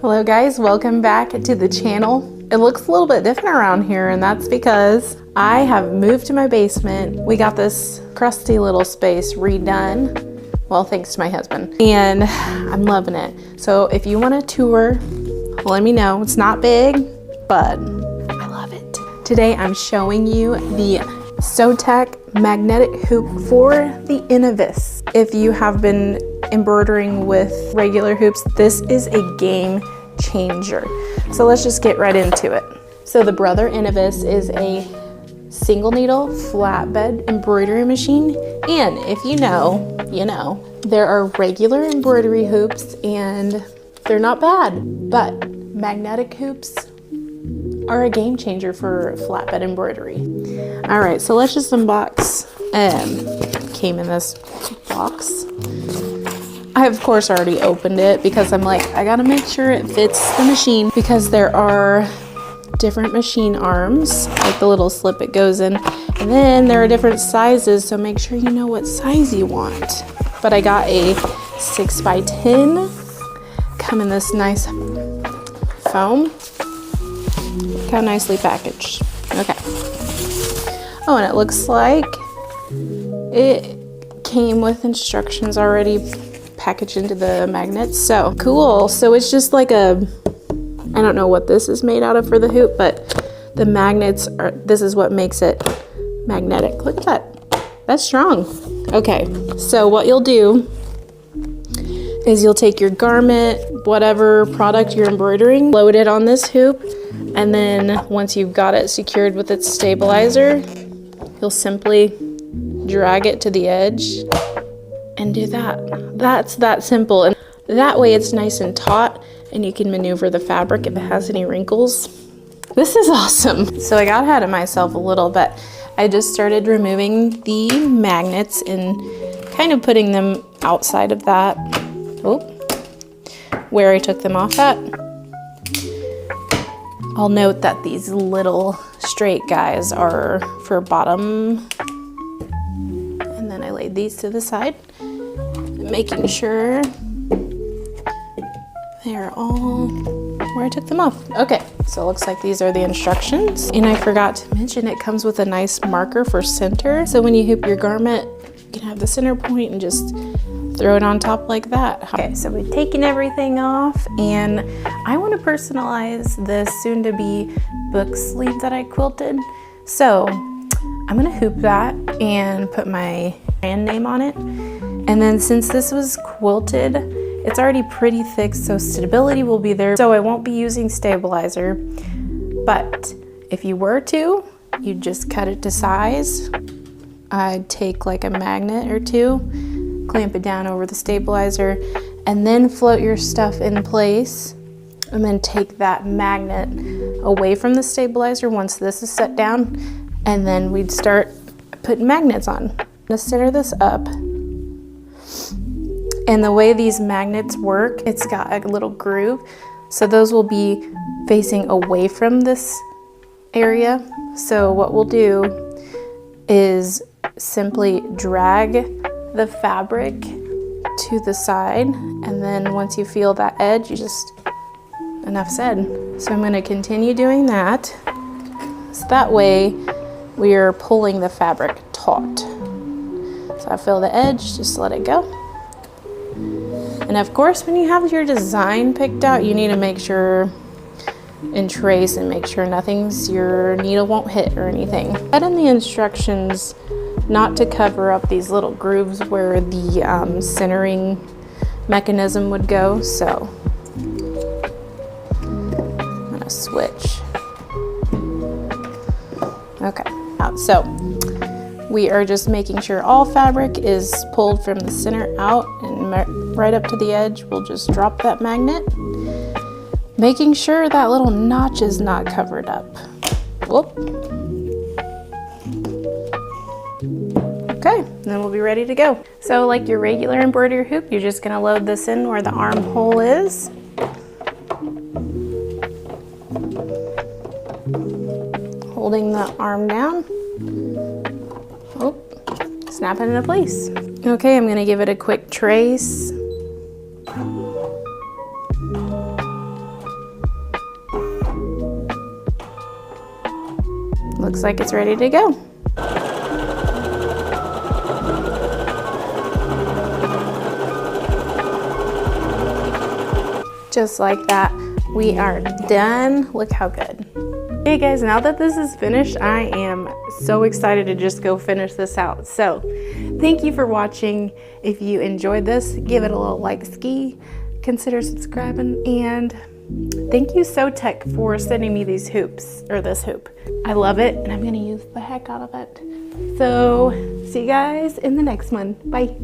Hello guys, welcome back to the channel. It looks a little bit different around here, and that's because I have moved to my basement. We got this crusty little space redone. Well, thanks to my husband, and I'm loving it. So if you want a tour, let me know. It's not big, but I love it. Today I'm showing you the Sewtalent Magnetic Hoop for the Innovis. If you have been embroidering with regular hoops, this is a game changer. So let's just get right into it. So the Brother Innovis is a single needle flatbed embroidery machine, and if you know, you know. There are regular embroidery hoops and they're not bad, but magnetic hoops are a game changer for flatbed embroidery. All right, so let's just unbox. Came in this box. I of course already opened it because I'm like, I gotta make sure it fits the machine, because there are different machine arms, like the little slip it goes in, and then there are different sizes, so make sure you know what size you want. But I got a 6x10, come in this nice foam. Look how nicely packaged. Okay. Oh, and it looks like it came with instructions already packaged into the magnets. So cool. So it's just like a, I don't know what this is made out of for the hoop, but the magnets are, this is what makes it magnetic. Look at that. That's strong. Okay, so what you'll do is you'll take your garment, whatever product you're embroidering, load it on this hoop, and then once you've got it secured with its stabilizer, you'll simply drag it to the edge and do that. That's that simple, and that way it's nice and taut and you can maneuver the fabric if it has any wrinkles. This is awesome. So I got ahead of myself a little bit. I just started removing the magnets and kind of putting them outside of that, where I took them off at. I'll note that these little straight guys are for bottom. And then I laid these to the side, making sure they're all where I took them off. Okay, so it looks like these are the instructions. And I forgot to mention it comes with a nice marker for center. So when you hoop your garment, you can have the center point and just throw it on top like that. Okay, so we've taken everything off, and I want to personalize this soon-to-be book sleeve that I quilted. So I'm gonna hoop that and put my brand name on it. And then since this was quilted, it's already pretty thick, so stability will be there. So I won't be using stabilizer, but if you were to, you'd just cut it to size. I'd take like a magnet or two, clamp it down over the stabilizer, and then float your stuff in place, and then take that magnet away from the stabilizer once this is set down, and then we'd start putting magnets on. I'm gonna center this up. And the way these magnets work, it's got a little groove. So those will be facing away from this area. So what we'll do is simply drag the fabric to the side. And then once you feel that edge, you just, enough said. So I'm gonna continue doing that. So that way we are pulling the fabric taut. So I feel the edge, just let it go. And of course, when you have your design picked out, you need to make sure and trace and make sure your needle won't hit or anything. Add in the instructions not to cover up these little grooves where the centering mechanism would go. So I'm gonna switch. Okay, so we are just making sure all fabric is pulled from the center out, and right up to the edge, we'll just drop that magnet, making sure that little notch is not covered up. Whoop. Okay, and then we'll be ready to go. So like your regular embroidery hoop, you're just gonna load this in where the armhole is. Holding the arm down. Oh, snapping into place. Okay, I'm gonna give it a quick trace. Looks like it's ready to go. Just like that, we are done. Look how good. Hey guys, now that this is finished, I am so excited to just go finish this out. So thank you for watching. If you enjoyed this, give it a little like ski, consider subscribing, and thank you Sewtech for sending me these hoops, or this hoop. I love it and I'm gonna use the heck out of it. So see you guys in the next one. Bye.